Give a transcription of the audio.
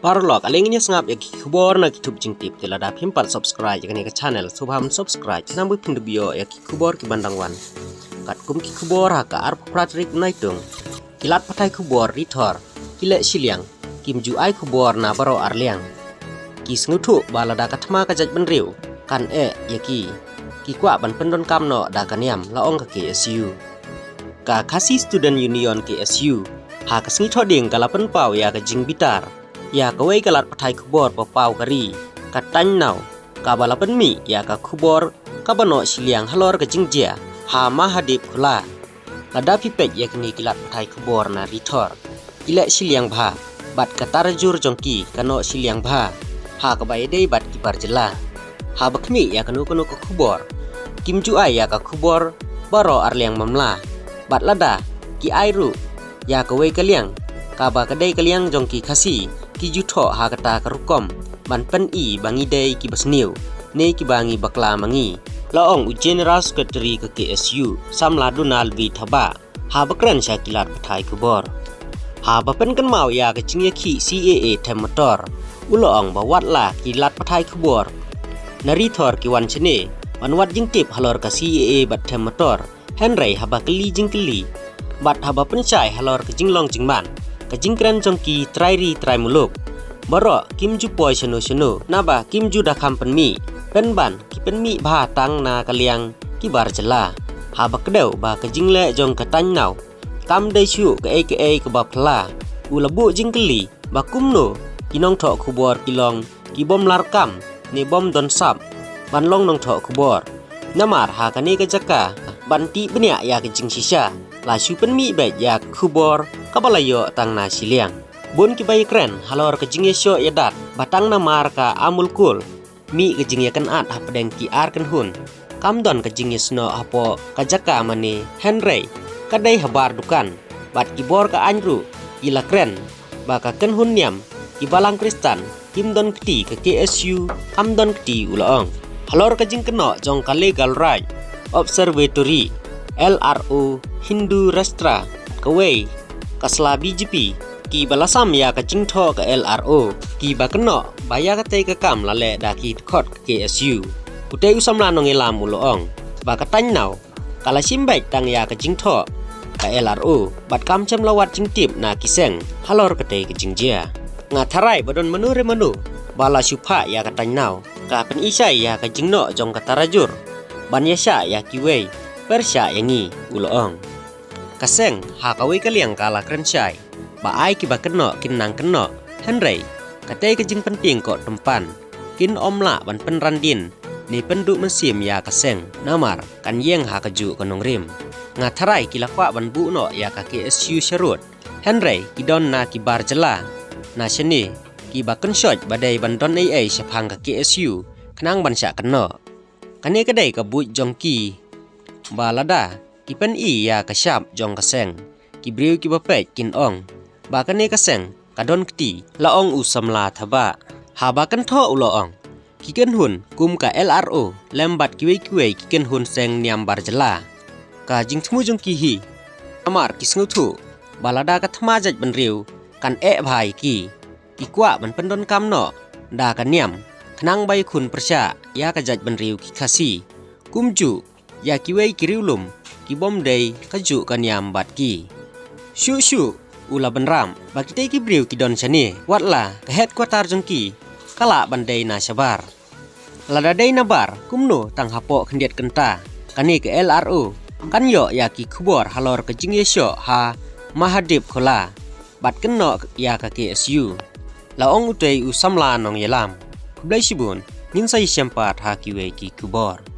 Parlok alingnya sengap ya kubor na YouTube jingtip tela da pimpat subscribe ya ke channel subham subscribe nambu pindu bio ya kubor ki bandangwan kat kum ki kubor ha ka arp pratrik naitung kilat patai kubor ritor kile siliang kimju ai kubor na baro arliang ki snguthu balada katma ka jaj benriu kan ya ki kwa ban pendon kamno da kaniam laong ka KSU ka kasi student union KSU ha ka sngi thoding kala pen pau ya ka jing bitar ya ka wei kalat patai kubor pa pau kari ka tan nau ka bala pen mi ya ka kubor ka bano siliang halor ka jingjia ha mahadip khula lada pipet ya kini kilat patai kubor na ritor ile siliang bha bat ka tarjur jongki kano siliang bha ha ka bai dei bat kibar jela ha bakmi ya kanu ka kubor kimju ai ya ka kubor baro arliang mamla bat lada ki airu ya ka wei kaliang ka ba ka dei kaliang jongki khasi ki jutho ha kata karukom ban pen I bangi dei ki basniu ne ki bangi bakla mangi laong u general secretary ke KSU samla Donald V Thaba ha bakran sha kilat pathai kubor ha ba pen kan mau ya ke jingya ki CAA them motor uloong ba watla kilat pathai kubor nari thor ki wan chene wan wat jingtip halor ka CAA bat them motor henry ha ba kli jingkli bat ha ba pen chai halor ke jinglong jingman kajingkran jongki trairi trai muluk baro kimju poi shano naba kimju da company penban ki penmi bha tang na kaliang ki bar jela ha bakdeu ba kajingle jong katang nau kam dei chu ka ke ba phla ulabu jingkli ba kumno kinong tho khubor kilong ki bom larkam ni bom don sap ban long nong tho khubor namar ha kani ka jaka banti benya ya ke jing sisa la chu penmi ba ya khubor kabalayo tang na siliang bun ki bai kren halor ke jingye syo yadat batang na mar ka amul kul mi ke jingye kan at hapdeng ki ar kan hun kamdon ke jingye sno hapo kajaka mani henry kadai habar dukan bat ki bor ka anru ila kren ba ka kan hun niam ki balang kristan kimdon kti ke KSU kamdon kti ulaong halor ke jing keno jong ka legal right observatory LRO Hindu Rastra kawei kasla BJP ki balasam ya ka jingtho ka LRO ki ba keno baya ka te ka kam lale da ki khot KSU utei usamla nong elam uloong ba ka tan nau kala simbai tang ya ka jingtho ka LRO bat kam chem lawat jingtip na kiseng halor ka te ka jingjia nga tharai badon manure manu bala supha ya ka tan nau ka pen isai ya ka jingno jong ka tarajur ban yasha ya ki wei persya yangi uloong kaseng ha kawi kaliang kala krensyai ba ai ki ba keno kinang keno henry kate ke jing penting ko tempan kin omla ban penrandin ni penduk mesim ya kaseng namar kan yeng ha kaju konong rim nga tharai ki lakwa ban bu no ya ka KSU sharut henry ki don na ki bar jela na sheni ki ba kenshot badai ban don ai shapang ka KSU knang ban sya keno kane kadai ka bu jongki balada ki pen I ya ka syap jong kaseng ki briu ki bapet kin ong ba kane kaseng kadon kti laong usamla thaba ha ba kan tho uloong ki ken hun kum ka LRO lembat ki wei ki ken hun seng niam bar jela ka jing thmu jong ki hi amar ki snuthu balada ka thma jaj benriu kan bhai ki kwa ban pendon kamno da ka niam khnang bai khun persya ya ka jaj benriu ki khasi kumju ya ki wei kiriulum ki bom dei kaju kanyam bat ki shu ula benram bakite ki briu ki don chani watla ka headquarter jongki kala bandai na sabar lada dei na bar kumno tang hapo khendiat kenta kani ke LRO kan yo ya ki khubor halor ke jingye syo ha mahadip khola bat kenno ya ka KSU laong utei usamla nong yelam kublai sibun nin sai sempat ha ki wei ki khubor